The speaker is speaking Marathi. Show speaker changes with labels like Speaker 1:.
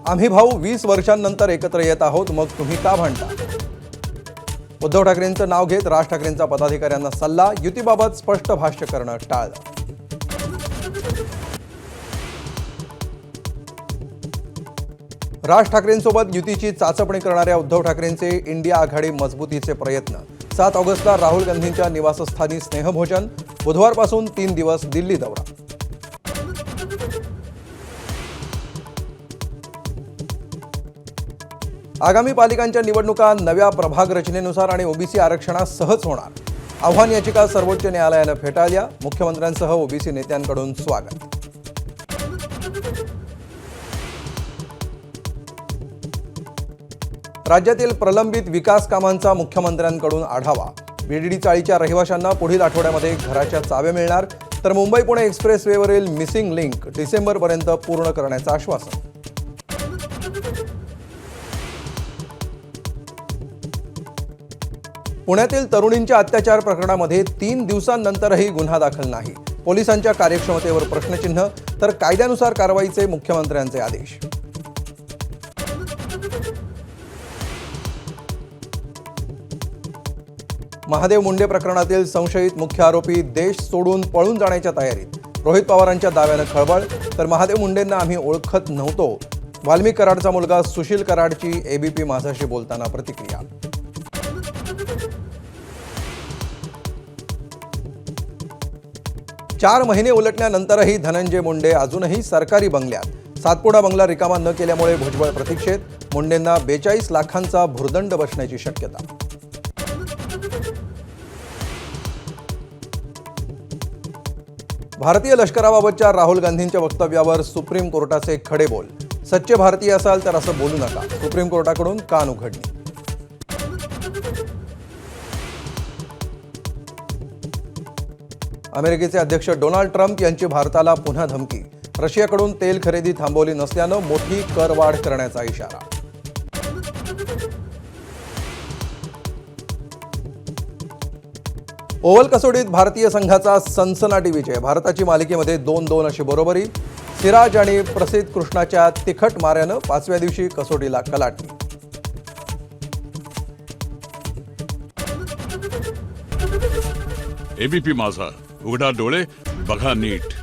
Speaker 1: आम्ही भाऊ 20 वर्षांनंतर एकत्र येत आहोत, मग तुम्ही का भांडता? उद्धव ठाकरेंचं नाव घेत राज ठाकरेंचा पदाधिकाऱ्यांना सल्ला, युतीबाबत स्पष्ट भाष्य करणं टाळलं. राज ठाकरेंसोबत युतीची चाचपणी करणाऱ्या उद्धव ठाकरेंचे इंडिया आघाडी मजबूतीचे प्रयत्न. 7 ऑगस्टला राहुल गांधींच्या निवासस्थानी स्नेहभोजन. बुधवारपासून 3 दिवस दिल्ली दौरा. आगामी पालिकांच्या निवडणुका नव्या प्रभाग रचनेनुसार आणि ओबीसी आरक्षणास सहज होणार. आव्हान याचिका सर्वोच्च न्यायालयानं फेटाळल्या. मुख्यमंत्र्यांसह ओबीसी नेत्यांकडून स्वागत. राज्यातील प्रलंबित विकास कामांचा मुख्यमंत्र्यांकडून आढावा. बीडीडी चाळीच्या रहिवाशांना पुढील आठवड्यामध्ये घराच्या चाव्या मिळणार. तर मुंबई पुणे एक्सप्रेसवेवरील मिसिंग लिंक डिसेंबरपर्यंत पूर्ण करण्याचं आश्वासन. पुण्यातील तरुणींच्या अत्याचार प्रकरणामध्ये 3 दिवसांनंतरही गुन्हा दाखल नाही. पोलिसांच्या कार्यक्षमतेवर प्रश्नचिन्ह. तर कायद्यानुसार कारवाईचे मुख्यमंत्र्यांचे आदेश. महादेव मुंडे प्रकरणातील संशयित मुख्य आरोपी देश सोडून पळून जाण्याच्या तयारीत. रोहित पवारांच्या दाव्यानं खळबळ. तर महादेव मुंडेंना आम्ही ओळखत नव्हतो. वाल्मिक कराडचा मुलगा सुशील कराडची एबीपी माझाशी बोलताना प्रतिक्रिया. चार महिने उलटल्यानंतरही धनंजय मुंडे अजूनही सरकारी बंगल्यात. सातपुडा बंगला रिकामा न केल्यामुळे भुजबळ प्रतीक्षेत. मुंडेंना 42 लाखांचा भुर्दंड बसण्याची शक्यता. भारतीय लष्कराबाबतच्या राहुल गांधींच्या वक्तव्यावर सुप्रीम कोर्टाचे खडे बोल. सच्चे भारतीय असाल तर असं बोलू नका. सुप्रीम कोर्टाकडून कान उघडणी. अमेरिकेचे अध्यक्ष डोनाल्ड ट्रम्प यांची भारताला पुन्हा धमकी. रशियाकडून तेल खरेदी थांबवली नसल्यानं मोठी करवाढ करण्याचा इशारा. ओव्हल कसोटीत भारतीय संघाचा सनसनाटी विजय. भारताची मालिकेमध्ये 2-2 अशी बरोबरी. सिराज आणि प्रसिद्ध कृष्णाच्या तिखट माऱ्यानं 5व्या दिवशी कसोटीला कलाटणी.
Speaker 2: एबीपी माझा, उघडा डोळे बघा नीट.